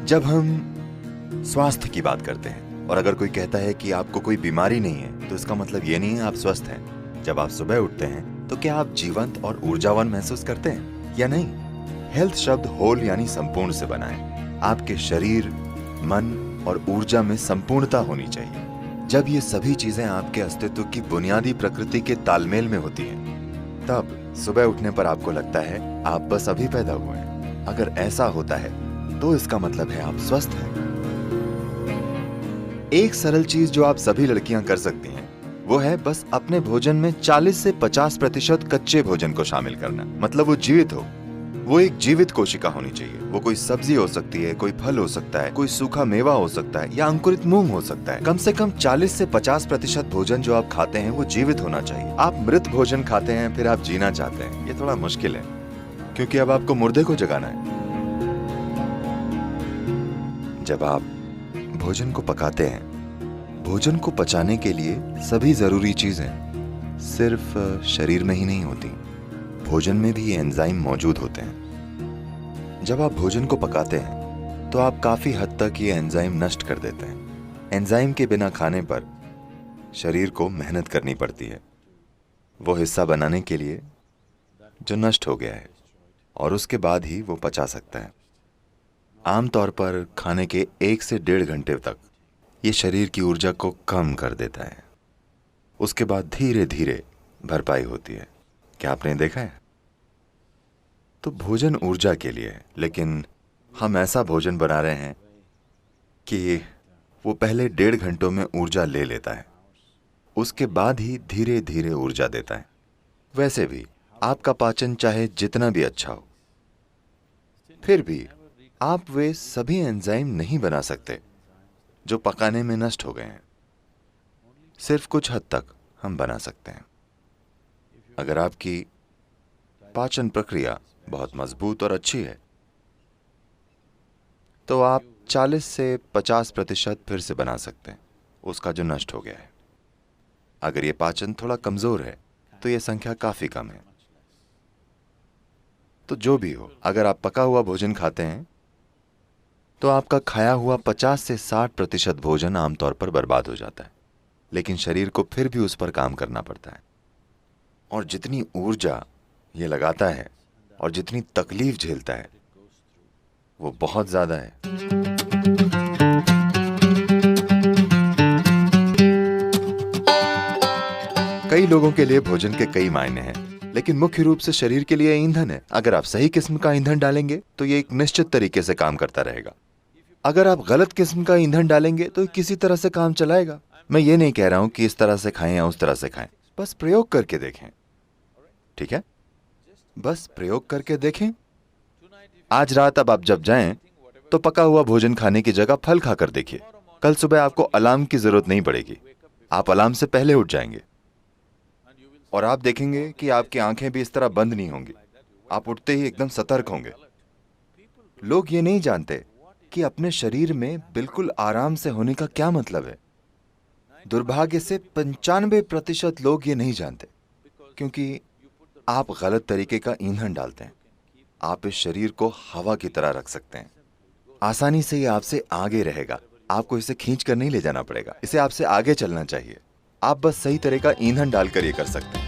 जब हम स्वास्थ्य की बात करते हैं और अगर कोई कहता है कि आपको कोई बीमारी नहीं है तो इसका मतलब ये नहीं है आप स्वस्थ हैं। जब आप सुबह उठते हैं तो क्या आप जीवंत और ऊर्जावान महसूस करते हैं या नहीं? हेल्थ शब्द होल यानी संपूर्ण से बना है। आपके शरीर, मन और ऊर्जा में संपूर्णता होनी चाहिए। जब ये सभी चीजें आपके अस्तित्व की बुनियादी प्रकृति के तालमेल में होती हैं, तब सुबह उठने पर आपको लगता है आप बस अभी पैदा हुए हैं। अगर ऐसा होता है तो इसका मतलब है आप स्वस्थ हैं। एक सरल चीज जो आप सभी लड़कियां कर सकती हैं वो है बस अपने भोजन में 40 से 50% कच्चे भोजन को शामिल करना। मतलब वो जीवित हो, वो एक जीवित कोशिका होनी चाहिए। वो कोई सब्जी हो सकती है, कोई फल हो सकता है, कोई सूखा मेवा हो सकता है या अंकुरित मूंग हो सकता है। कम से कम 40 से 50% भोजन जो आप खाते हैं वो जीवित होना चाहिए। आप मृत भोजन खाते हैं फिर आप जीना चाहते हैं, ये थोड़ा मुश्किल है क्योंकि अब आपको मुर्दे को जगाना है। जब आप भोजन को पकाते हैं, भोजन को पचाने के लिए सभी जरूरी चीजें सिर्फ शरीर में ही नहीं होती, भोजन में भी ये एंजाइम मौजूद होते हैं। जब आप भोजन को पकाते हैं तो आप काफी हद तक ये एंजाइम नष्ट कर देते हैं। एंजाइम के बिना खाने पर शरीर को मेहनत करनी पड़ती है वो हिस्सा बनाने के लिए जो नष्ट हो गया है, और उसके बाद ही वो पचा सकता है। आमतौर पर खाने के 1 से 1.5 घंटे तक ये शरीर की ऊर्जा को कम कर देता है। उसके बाद धीरे धीरे भरपाई होती है। क्या आपने देखा है? तो भोजन ऊर्जा के लिए है, लेकिन हम ऐसा भोजन बना रहे हैं कि वो पहले 1.5 घंटों में ऊर्जा ले लेता है, उसके बाद ही धीरे धीरे ऊर्जा देता है। वैसे भी आपका पाचन चाहे जितना भी अच्छा हो, फिर भी आप वे सभी एंजाइम नहीं बना सकते जो पकाने में नष्ट हो गए हैं। सिर्फ कुछ हद तक हम बना सकते हैं। अगर आपकी पाचन प्रक्रिया बहुत मजबूत और अच्छी है तो आप 40 से 50% फिर से बना सकते हैं उसका जो नष्ट हो गया है। अगर ये पाचन थोड़ा कमजोर है तो ये संख्या काफी कम है। तो जो भी हो, अगर आप पका हुआ भोजन खाते हैं तो आपका खाया हुआ 50 से 60% भोजन आमतौर पर बर्बाद हो जाता है, लेकिन शरीर को फिर भी उस पर काम करना पड़ता है। और जितनी ऊर्जा ये लगाता है और जितनी तकलीफ झेलता है वो बहुत ज्यादा है। कई लोगों के लिए भोजन के कई मायने हैं, लेकिन मुख्य रूप से शरीर के लिए ईंधन है। अगर आप सही किस्म का ईंधन डालेंगे तो ये एक निश्चित तरीके से काम करता रहेगा। अगर आप गलत किस्म का ईंधन डालेंगे तो किसी तरह से काम चलाएगा। मैं ये नहीं कह रहा हूं कि इस तरह से खाएं या उस तरह से खाएं, बस प्रयोग करके देखें। ठीक है, बस प्रयोग करके देखें। आज रात अब आप जब जाएं तो पका हुआ भोजन खाने की जगह फल खाकर देखिए। कल सुबह आपको अलार्म की जरूरत नहीं पड़ेगी, आप अलार्म से पहले उठ जाएंगे और आप देखेंगे कि आपकी आंखें भी इस तरह बंद नहीं होंगी। आप उठते ही एकदम सतर्क होंगे। लोग ये नहीं जानते कि अपने शरीर में बिल्कुल आराम से होने का क्या मतलब है। दुर्भाग्य से 95% लोग ये नहीं जानते, क्योंकि आप गलत तरीके का ईंधन डालते हैं। आप इस शरीर को हवा की तरह रख सकते हैं। आसानी से ये आपसे आगे रहेगा। आपको इसे खींच कर नहीं ले जाना पड़ेगा, इसे आपसे आगे चलना चाहिए। आप बस सही तरह का ईंधन डालकर ये कर सकते हैं।